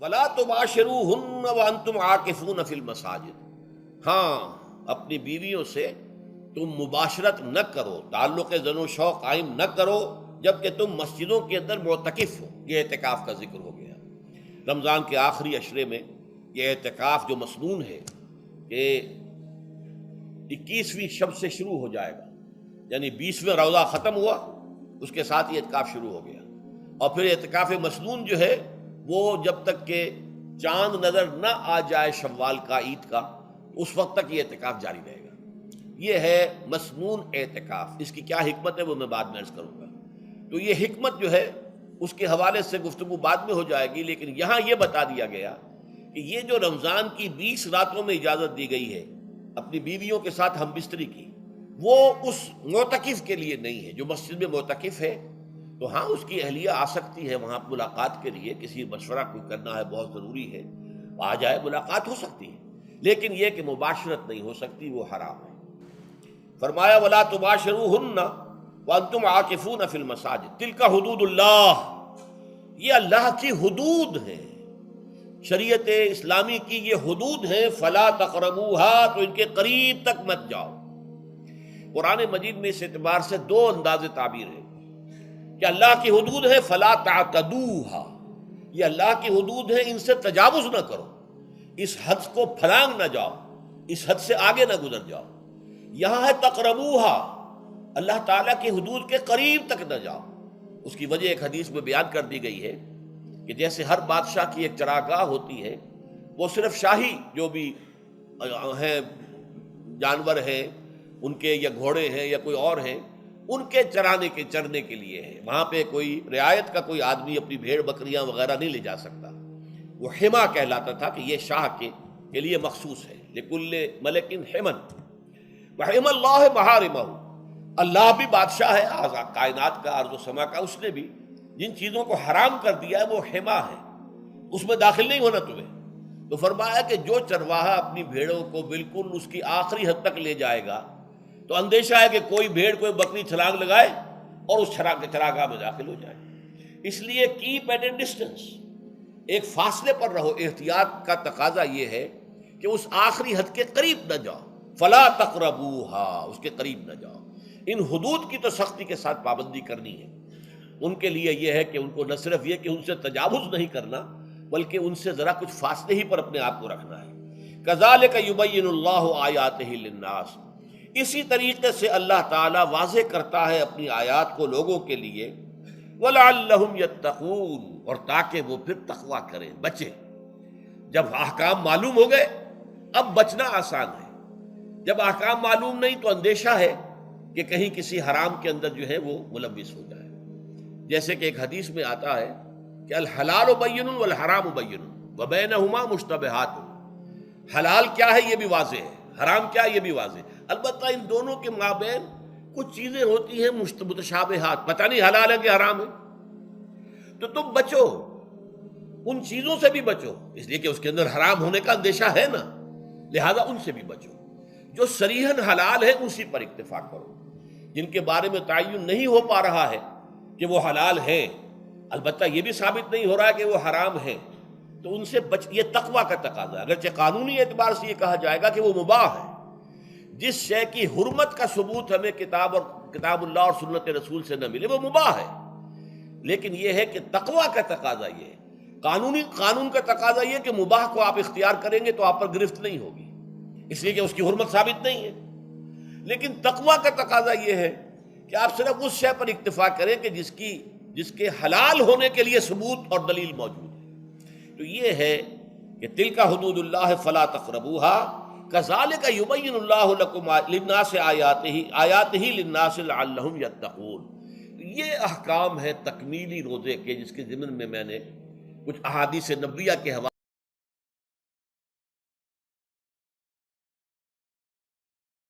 ولا تباشروہن وانتم عاکفون فی المساجد، ہاں اپنی بیویوں سے تم مباشرت نہ کرو، تعلق زن و شوق قائم نہ کرو جبکہ تم مسجدوں کے اندر معتکف ہو۔ یہ اعتکاف کا ذکر ہو گیا۔ رمضان کے آخری عشرے میں یہ اعتکاف جو مسنون ہے کہ 21ویں شب سے شروع ہو جائے گا، یعنی 20واں روزہ ختم ہوا اس کے ساتھ یہ اعتکاف شروع ہو گیا، اور پھر اعتکاف مسنون جو ہے وہ جب تک کہ چاند نظر نہ آ جائے شوال کا، عید کا، اس وقت تک یہ اعتکاف جاری رہے گا۔ یہ ہے مسنون اعتکاف۔ اس کی کیا حکمت ہے وہ میں بعد میں عرض کروں گا۔ تو یہ حکمت جو ہے اس کے حوالے سے گفتگو بعد میں ہو جائے گی، لیکن یہاں یہ بتا دیا گیا کہ یہ جو رمضان کی 20 راتوں میں اجازت دی گئی ہے اپنی بیویوں کے ساتھ ہم بستری کی، وہ اس معتکف کے لیے نہیں ہے جو مسجد میں معتکف ہے۔ تو ہاں اس کی اہلیہ آ سکتی ہے وہاں ملاقات کے لیے، کسی مشورہ کوئی کرنا ہے بہت ضروری ہے، آ جائے، ملاقات ہو سکتی ہے، لیکن یہ کہ مباشرت نہیں ہو سکتی، وہ حرام ہے۔ فرمایا وَلَا تُبَاشِرُوهُنَّ وَأَنْتُمْ عَاكِفُونَ فِي الْمَسَاجِدِ تِلْكَ حُدُودُ اللَّهِ، یہ اللہ کی حدود ہیں، شریعت اسلامی کی یہ حدود ہیں۔ فَلَا تَقْرَبُوهَا، تو ان کے قریب تک مت جاؤ۔ قرآن مجید میں اس اعتبار سے دو انداز تعبیر ہے کہ اللہ کی حدود ہے فَلَا تَعْتَدُوهَا، یہ اللہ کی حدود ہے، ان سے تجاوز نہ کرو، اس حد کو پھلانگ نہ جاؤ، اس حد سے آگے نہ گزر جاؤ۔ یہاں ہے تقربوہا، اللہ تعالیٰ کی حدود کے قریب تک نہ جاؤ۔ اس کی وجہ ایک حدیث میں بیان کر دی گئی ہے کہ جیسے ہر بادشاہ کی ایک چراگاہ ہوتی ہے، وہ صرف شاہی جو بھی ہیں جانور ہیں ان کے، یا گھوڑے ہیں یا کوئی اور ہیں، ان کے چرنے کے لیے ہے، وہاں پہ کوئی رعایت کا کوئی آدمی اپنی بھیڑ بکریاں وغیرہ نہیں لے جا سکتا۔ وہ حما کہلاتا تھا کہ یہ شاہ کے لیے مخصوص ہے، لکل ملک حمن وحم اللہ محارمہ، اللہ بھی بادشاہ ہے کائنات کا، ارض و سما کا، اس نے بھی جن چیزوں کو حرام کر دیا ہے وہ حما ہے، اس میں داخل نہیں ہونا تمہیں۔ تو فرمایا کہ جو چرواہا اپنی بھیڑوں کو بالکل اس کی آخری حد تک لے جائے گا تو اندیشہ ہے کہ کوئی بھیڑ کوئی بکری چھلانگ لگائے اور اس چراگاہ میں داخل ہو جائے۔ اس لیے کیپ ایٹ اے ڈسٹینس، ایک فاصلے پر رہو۔ احتیاط کا تقاضا یہ ہے کہ اس آخری حد کے قریب نہ جاؤ، فلا تقربوہا، اس کے قریب نہ جاؤ۔ ان حدود کی تو سختی کے ساتھ پابندی کرنی ہے۔ ان کے لیے یہ ہے کہ ان کو نہ صرف یہ کہ ان سے تجاوز نہیں کرنا، بلکہ ان سے ذرا کچھ فاصلے ہی پر اپنے آپ کو رکھنا ہے۔ کذالک یبین اللہ آیاتہ للناس، اسی طریقے سے اللہ تعالیٰ واضح کرتا ہے اپنی آیات کو لوگوں کے لیے، وَلَعَلَّهُمْ يَتَّقُونَ، اور تاکہ وہ پھر تقویٰ کریں، بچیں۔ جب احکام معلوم ہو گئے اب بچنا آسان ہے، جب احکام معلوم نہیں تو اندیشہ ہے کہ کہیں کسی حرام کے اندر جو ہے وہ ملوث ہو جائے۔ جیسے کہ ایک حدیث میں آتا ہے کہ الحلال بین والحرام بین وبینہما مشتبہات، حلال کیا ہے یہ بھی واضح ہے، حرام کیا ہے یہ بھی واضح ہے، البتہ ان دونوں کے مابین کچھ چیزیں ہوتی ہیں متشابہات، پتہ نہیں حلال ہے کہ حرام ہے، تو تم بچو، ان چیزوں سے بھی بچو، اس لیے کہ اس کے اندر حرام ہونے کا اندیشہ ہے نا، لہذا ان سے بھی بچو۔ جو صریحاً حلال ہے اسی پر اکتفا کرو، جن کے بارے میں تعین نہیں ہو پا رہا ہے کہ وہ حلال ہیں، البتہ یہ بھی ثابت نہیں ہو رہا ہے کہ وہ حرام ہیں، تو ان سے یہ تقویٰ کا تقاضا ہے۔ اگرچہ قانونی اعتبار سے یہ کہا جائے گا کہ وہ مباح ہے، جس شے کی حرمت کا ثبوت ہمیں کتاب اللہ اور سنت رسول سے نہ ملے وہ مباح ہے، لیکن یہ ہے کہ تقویٰ کا تقاضا یہ ہے۔ قانون کا تقاضا یہ کہ مباح کو آپ اختیار کریں گے تو آپ پر گرفت نہیں ہوگی، اس لیے کہ اس کی حرمت ثابت نہیں ہے، لیکن تقویٰ کا تقاضا یہ ہے کہ آپ صرف اس شے پر اکتفا کریں کہ جس کے حلال ہونے کے لیے ثبوت اور دلیل موجود ہے۔ تو یہ ہے کہ تلک حدود اللہ فلا تقربوها کذالک یبین اللہ لکم للناس آیاتہ للناس لعلہم یتقون۔ یہ احکام ہے تکمیلی روزے کے، جس کے ضمن میں نے کچھ احادیث نبویہ کے حوالے